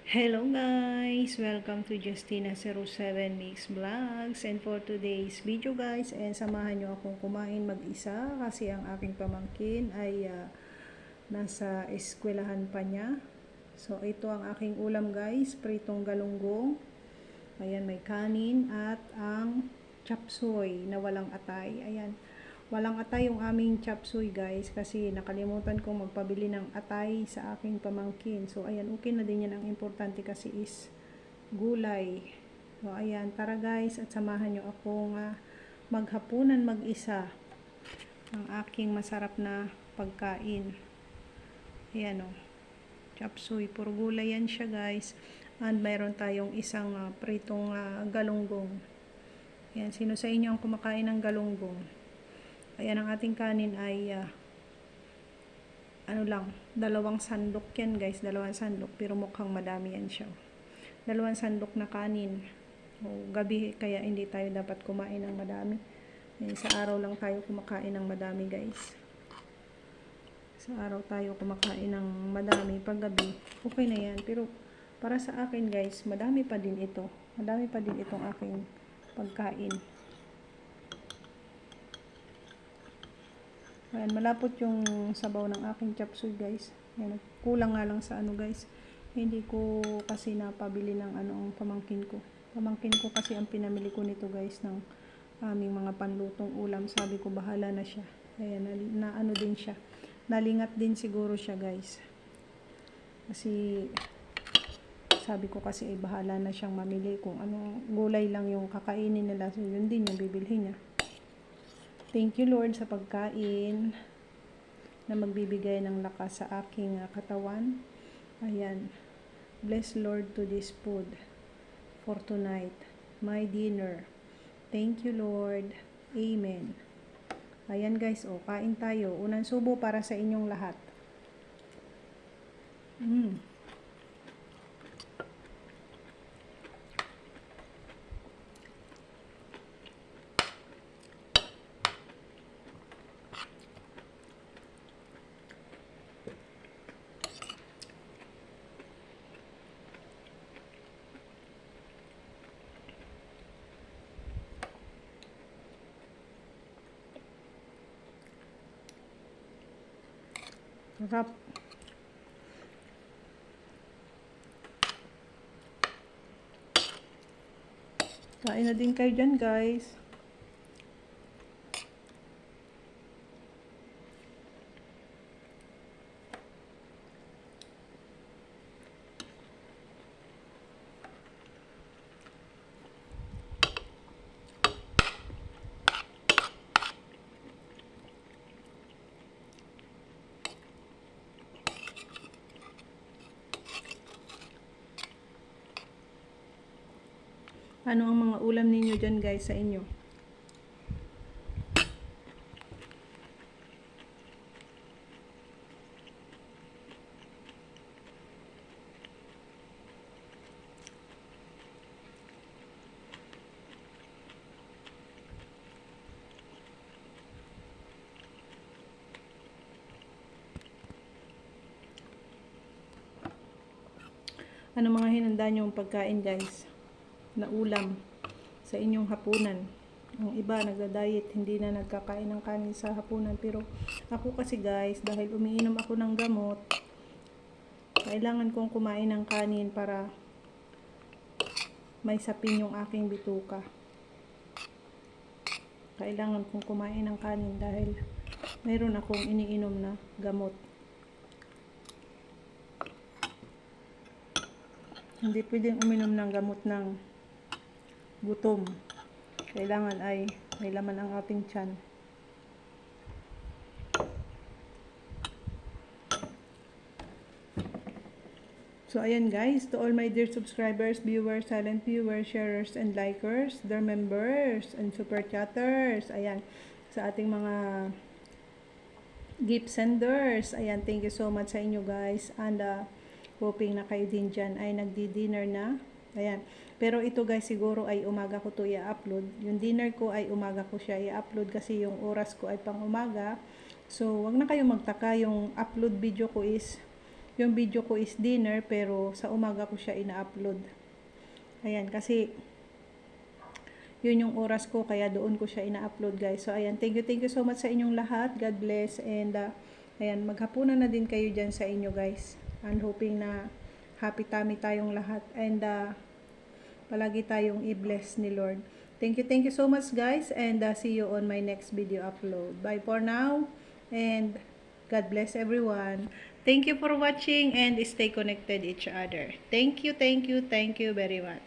Hello guys! Welcome to Justina07 Mix Vlogs. And for today's video guys, samahan nyo akong kumain mag-isa kasi ang aking pamangkin ay nasa eskwelahan pa niya. So ito ang aking ulam guys, pritong galunggong. Ayan, may kanin at ang chop suey na walang atay. Ayan. Walang atay yung aming chop suey guys kasi nakalimutan kong magpabili ng atay sa aking pamangkin. So ayan, okay na din yan. Ang importante kasi is gulay. So ayan, tara guys at samahan nyo akong maghapunan mag-isa ang aking masarap na pagkain. Ayan o, chop suey. Puro gulay yan siya guys. And mayroon tayong isang pritong galunggong. Ayan, sino sa inyo ang kumakain ng galunggong? Ayan, ang ating kanin ay dalawang sandok yan guys, dalawang sandok, pero mukhang madami yan siya. Dalawang sandok na kanin. O, gabi kaya hindi tayo dapat kumain ng madami. Ayan, sa araw lang tayo kumakain ng madami guys. Sa araw tayo kumakain ng madami, pag gabi okay na yan, pero para sa akin guys, madami pa din ito. Madami pa din itong aking pagkain. Ayan, malapot yung sabaw ng aking chop suey guys. Ayan, kulang nga lang sa guys. Hindi ko kasi napabili ng ang pamangkin ko. Pamangkin ko kasi ang pinamili ko nito guys ng aming mga panlutong ulam. Sabi ko bahala na siya. Ayan, na din siya. Nalingat din siguro siya guys. Kasi sabi ko kasi bahala na siyang mamili kung anong gulay lang yung kakainin nila. So yun din yung bibilhin niya. Thank you Lord sa pagkain na magbibigay ng lakas sa aking katawan. Ayan. Bless Lord to this food for tonight. My dinner. Thank you Lord. Amen. Ayan guys, kain tayo. Unang subo para sa inyong lahat. Sarap. Kain na din kayo dyan guys. Ano ang mga ulam ninyo dyan guys sa inyo? Ano mga hinanda nyo pagkain guys? Na ulam sa inyong hapunan. Ang iba nagda-diet, hindi na nagkakain ng kanin sa hapunan, pero ako kasi guys, dahil umiinom ako ng gamot, kailangan kong kumain ng kanin para may sapin yung aking bituka. Kailangan kong kumain ng kanin dahil mayroon akong iniinom na gamot. Hindi pwedeng uminom ng gamot ng gutom. Kailangan ay may laman ang ating tiyan. So ayan guys, to all my dear subscribers, viewers, silent viewers, sharers, and likers, their members, and super chatters, ayan, sa ating mga gift senders, ayan, thank you so much sa inyo guys, and hoping na kayo din dyan ay nagdi-dinner na. Ayan. Pero ito guys, siguro ay umaga ko to i-upload. Yung dinner ko ay umaga ko siya i-upload kasi yung oras ko ay pang umaga. So, wag na kayong magtaka. Yung upload video ko is yung video ko is dinner, pero sa umaga ko siya ina-upload. Ayan, kasi yun yung oras ko, kaya doon ko siya ina-upload, guys. So ayan, thank you so much sa inyong lahat. God bless. And ayan, maghapunan na din kayo dyan sa inyo, guys. I'm hoping na happy tummy tayong lahat. And palagi tayong i-bless ni Lord. Thank you so much, guys. And see you on my next video upload. Bye for now. And God bless everyone. Thank you for watching and stay connected each other. Thank you very much.